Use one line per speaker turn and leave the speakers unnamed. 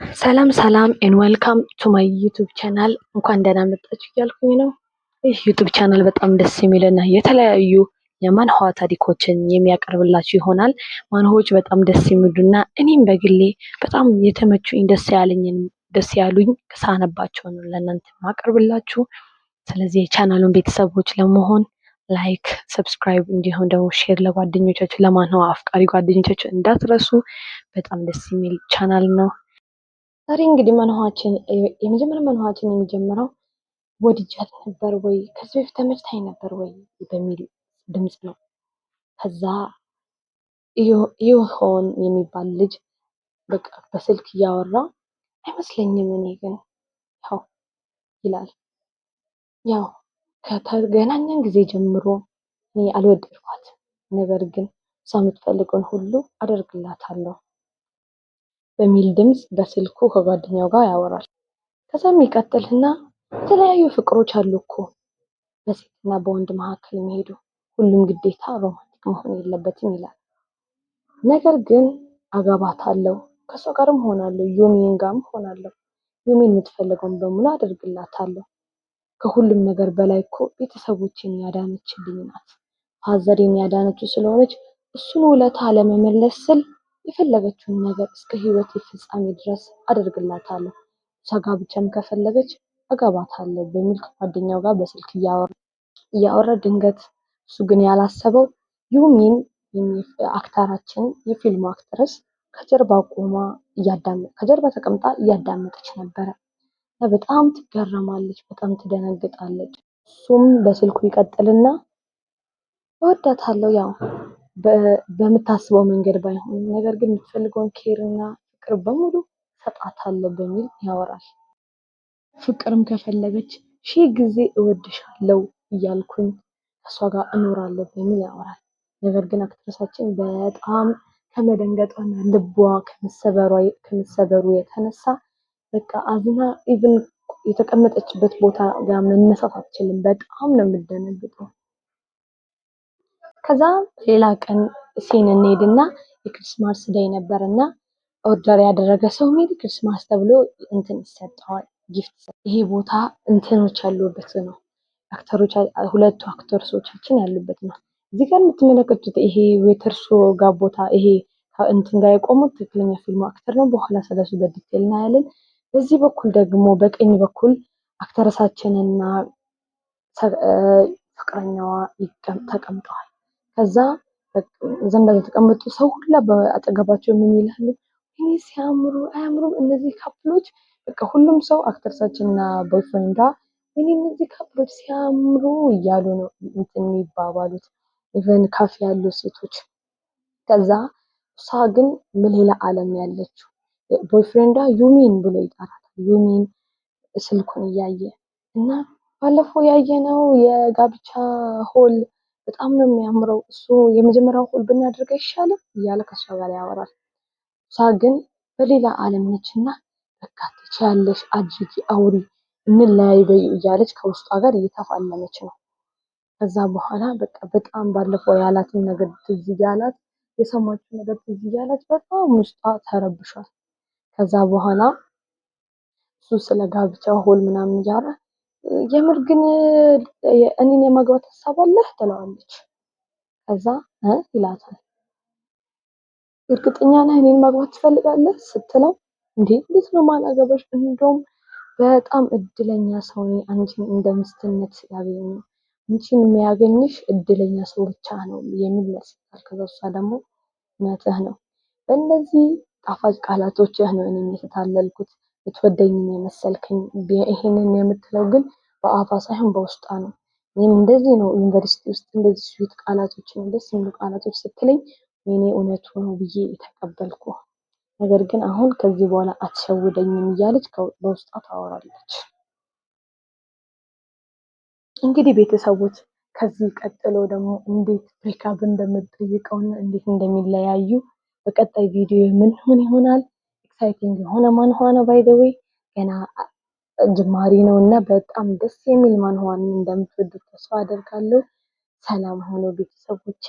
ሰላም ሰላም ኤን ዌልካም ቱ ማይ ዩቱብ ቻናል እንኳን ደህና መጣችሁ እያልኩኝ ነው። ይህ ዩቱብ ቻናል በጣም ደስ የሚልና የተለያዩ የማንህዋ ታሪኮችን የሚያቀርብላችሁ ይሆናል። ማንህዎች በጣም ደስ የሚሉና እኔም በግሌ በጣም የተመቹኝ ደስ ያሉኝ ሳነባቸው ነው ለእናንተ ማቀርብላችሁ። ስለዚህ የቻናሉን ቤተሰቦች ለመሆን ላይክ፣ ሰብስክራይብ እንዲሁም ደግሞ ሼር ለጓደኞቻችሁ ለማንህዋ አፍቃሪ ጓደኞቻችሁ እንዳትረሱ። በጣም ደስ የሚል ቻናል ነው። ዛሬ እንግዲህ የመጀመሪያ መንህዋችን የሚጀምረው ወድጃት ነበር ወይ ከዚህ በፊት ተመችታኝ ነበር ወይ በሚል ድምፅ ነው። ከዛ ይሆን የሚባል ልጅ በቃ በስልክ እያወራ አይመስለኝም እኔ ግን ያው ይላል። ያው ከተገናኘን ጊዜ ጀምሮ እኔ አልወደድኳት፣ ነገር ግን እሷ የምትፈልገውን ሁሉ አደርግላታለሁ በሚል ድምፅ በስልኩ ከጓደኛው ጋር ያወራል። ከዛም ይቀጥልና የተለያዩ ፍቅሮች አሉ እኮ በሴትና በወንድ መካከል የሚሄዱ፣ ሁሉም ግዴታ ሮማንቲክ መሆን የለበትም ይላል። ነገር ግን አገባታለሁ፣ ከሷ ጋርም ሆናለሁ፣ ዩሚን ጋርም ሆናለሁ፣ ዩሚን የምትፈልገውን በሙሉ አደርግላታለሁ። ከሁሉም ነገር በላይ እኮ ቤተሰቦችን ያዳነችልኝ ናት። ፋዘሬን ያዳነችው ስለሆነች እሱን ውለታ ለመመለስ ስል የፈለገችውን ነገር እስከ ህይወት ፍጻሜ ድረስ አደርግላታለሁ። እሷ ጋብቻም ከፈለገች አገባታለሁ በሚል ከጓደኛው ጋር በስልክ እያወራ ድንገት እሱ ግን ያላሰበው ዩሚን አክተራችን የፊልሙ አክትረስ ከጀርባ ተቀምጣ እያዳመጠች ነበረ። በጣም ትገረማለች፣ በጣም ትደነግጣለች። እሱም በስልኩ ይቀጥልና እወዳታለሁ ያው በምታስበው መንገድ ባይሆንም ነገር ግን የምትፈልገውን ኬርና ፍቅር በሙሉ ሰጣታለሁ በሚል ያወራል። ፍቅርም ከፈለገች 1000 ጊዜ እወድሻለሁ እያልኩኝ ከሷ ጋር እኖራለሁ በሚል ያወራል። ነገር ግን አክትረሳችን በጣም ከመደንገጧና ልቧ ከመሰበሩ የተነሳ በቃ አዝና ኢቭን የተቀመጠችበት ቦታ ጋር መነሳት አትችልም። በጣም ነው የምትደነግጠው። ከዛ ሌላ ቀን ሲን እንሄድና የክሪስማስ ዴይ ነበርና ኦርደር ያደረገ ሰው ሜሪ ክሪስማስ ተብሎ እንትን ይሰጠዋል፣ ጊፍት። ይሄ ቦታ እንትኖች ያሉበት ነው፣ ሁለቱ አክተርሶቻችን ያሉበት ነው። እዚህ ጋር የምትመለከቱት ይሄ ዌተርሶ ጋር ቦታ ይሄ እንትን ጋር የቆሙት ትክክለኛ ፊልሙ አክተር ነው። በኋላ ስለሱ በዲቴል እናያለን። በዚህ በኩል ደግሞ በቀኝ በኩል አክተረሳችንና ፍቅረኛዋ ተቀምጠዋል። ከዛ ዘንዳ የተቀመጡ ሰው ሁላ በአጠገባቸው ምን ይላሉ? እኔ ሲያምሩ አያምሩም እነዚህ ካፕሎች። በቃ ሁሉም ሰው አክተርሳችንና ቦይፍሬንዷ እኔ እነዚህ ካፕሎች ሲያምሩ እያሉ ነው እንትን የሚባባሉት፣ ኢቨን ካፌ ያሉ ሴቶች። ከዛ እሷ ግን በሌላ ዓለም ያለችው ቦይፍሬንዷ ዩሚን ብሎ ይጠራታል። ዩሚን ስልኩን እያየ እና ባለፈው ያየነው የጋብቻ ሆል በጣም ነው የሚያምረው፣ እሱ የመጀመሪያው ሆል ብናደርግ አይሻልም እያለ ከሷ ጋር ያወራል። እሷ ግን በሌላ ዓለም ነችና በቃ ትችያለሽ፣ አድርጊ፣ አውሪ፣ እንለያይ በይ እያለች ከውስጧ ጋር እየተፋለመች ነው። ከዛ በኋላ በቃ በጣም ባለፈው ያላትን ነገር ትዝ እያላት፣ የሰማችው ነገር ትዝ እያላት በጣም ውስጧ ተረብሿል። ከዛ በኋላ እሱ ስለ ጋብቻ ሆል ምናምን እያወራ የምር ግን እኔን የማግባት ሀሳብ አለህ ትለዋለች። ከዛ ይላታል። እርግጠኛ ነህ እኔን ማግባት ትፈልጋለህ ስትለው፣ እንዴት ነው ማላገባሽ? እንደውም በጣም እድለኛ ሰው ነኝ አንቺን እንደ ሚስትነት ያገኘው፣ አንቺን የሚያገኝሽ እድለኛ ሰው ብቻ ነው የሚል መልስ ይሰጣል። ከዛ እሷ ደግሞ እውነትህ ነው፣ በእነዚህ ጣፋጭ ቃላቶችህ ነው እኔም የተታለልኩት፣ ልትወደኝም የመሰልከኝ፣ ይሄንን የምትለው ግን በአፋ ሳይሆን በውስጧ ነው። እኔም እንደዚህ ነው ዩኒቨርሲቲ ውስጥ እንደዚህ ስዊት ቃላቶችን ደስ የሚሉ ቃላቶች ስትለኝ ወይኔ እውነቱ ነው ብዬ የተቀበልኩ፣ ነገር ግን አሁን ከዚህ በኋላ አትሸውደኝም እያለች በውስጧ ታወራለች። እንግዲህ ቤተሰቦች ከዚህ ቀጥሎ ደግሞ እንዴት ብሬክአፕ እንደምትጠይቀውና እንዴት እንደሚለያዩ በቀጣይ ቪዲዮ የምንሆን ይሆናል። ኤክሳይቲንግ የሆነ ማንህዋ ነው። ባይ ዘ ዌይ ገና ጅማሪ ነው እና በጣም ደስ የሚል ማንህዋን እንደምትወዱት ተስፋ አደርጋለሁ። ሰላም ሆኖ ቤተሰቦቼ።